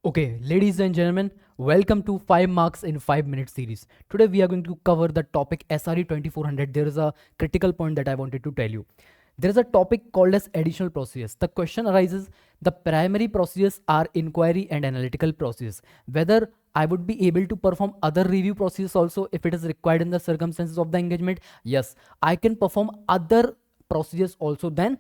Okay, ladies and gentlemen, welcome to 5 marks in 5 minute series. Today we are going to cover the topic SRE 2400. There is a critical point that I wanted to tell you. There is a topic called as additional procedures. The question arises, the primary procedures are inquiry and analytical procedures. Whether I would be able to perform other review procedures also if it is required in the circumstances of the engagement. Yes, I can perform other procedures also than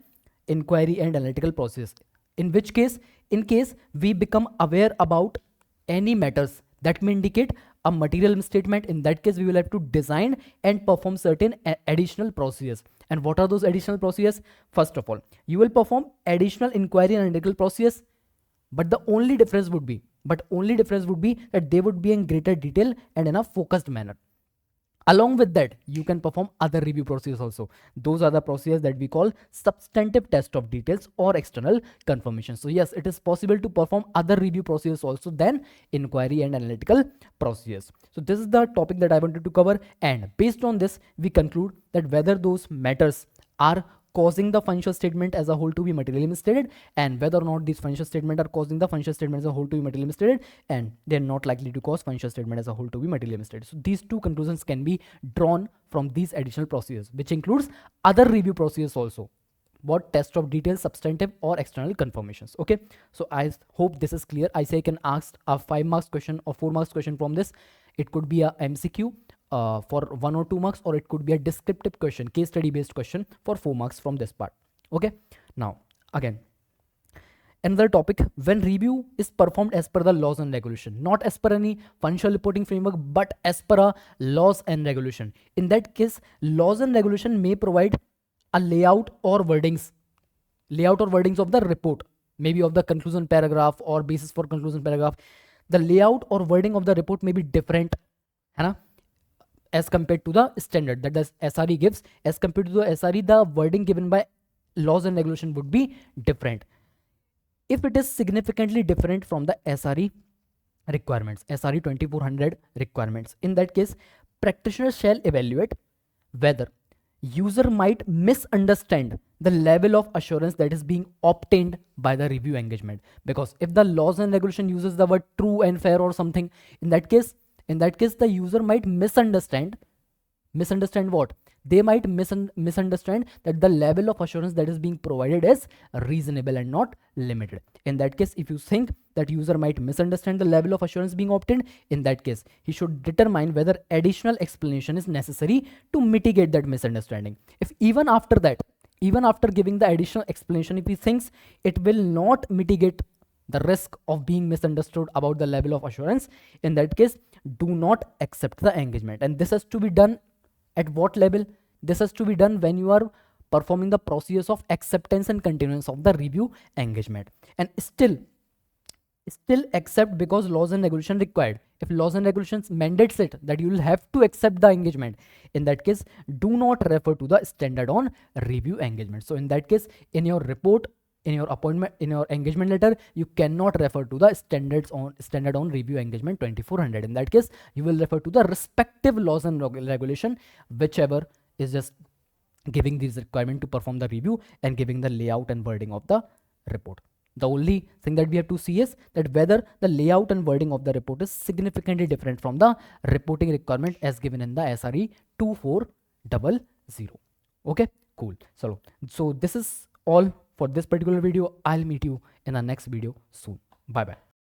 inquiry and analytical procedures. In which case, in case we become aware about any matters that may indicate a material misstatement, in that case we will have to design and perform certain additional procedures. And what are those additional procedures? First of all, you will perform additional inquiry and analytical procedures, but the only difference would be that they would be in greater detail and in a focused manner. Along with that, you can perform other review procedures also. Those are the procedures that we call substantive test of details or external confirmation. So yes, it is possible to perform other review procedures also than inquiry and analytical procedures. So this is the topic that I wanted to cover, and based on this we conclude that whether those matters are causing the financial statement as a whole to be materially misstated, and whether or not these financial statements are causing the financial statement as a whole to be materially misstated, and they're not likely to cause financial statement as a whole to be materially misstated. So these two conclusions can be drawn from these additional procedures, which includes other review procedures also. What test of details, substantive or external confirmations. Okay, so I hope this is clear. I say I can ask a 5 marks question or 4 marks question from this. It could be a MCQ for 1 or 2 marks, or it could be a descriptive question, case study based question for 4 marks from this part. Okay, now again, another topic, when review is performed as per the laws and regulation, not as per any financial reporting framework, but as per a laws and regulation. In that case, laws and regulation may provide a layout or wordings of the report, maybe of the conclusion paragraph or basis for conclusion paragraph. The layout or wording of the report may be different, है ना, as compared to the standard that the SRE gives. As compared to the SRE, the wording given by laws and regulation would be different. If it is significantly different from the SRE requirements, SRE 2400 requirements, in that case, practitioner shall evaluate whether user might misunderstand the level of assurance that is being obtained by the review engagement. Because if the laws and regulation uses the word true and fair or something, in that case the user might misunderstand what? They might misunderstand that the level of assurance that is being provided is reasonable and not limited. In that case, if you think that user might misunderstand the level of assurance being obtained, in that case, he should determine whether additional explanation is necessary to mitigate that misunderstanding. If even after giving the additional explanation, if he thinks it will not mitigate the risk of being misunderstood about the level of assurance, in that case, do not accept the engagement. And this has to be done at what level? This has to be done when you are performing the process of acceptance and continuance of the review engagement. And still accept because laws and regulation required. If laws and regulations mandates it that you will have to accept the engagement, in that case, do not refer to the standard on review engagement. So in that case, in your report, in your appointment, in your engagement letter, you cannot refer to the standard on review engagement 2400. In that case, you will refer to the respective laws and regulation, whichever is just giving this requirement to perform the review and giving the layout and wording of the report. The only thing that we have to see is that whether the layout and wording of the report is significantly different from the reporting requirement as given in the SRE 2400. Okay, cool. So this is all for this particular video. I'll meet you in the next video soon. Bye bye.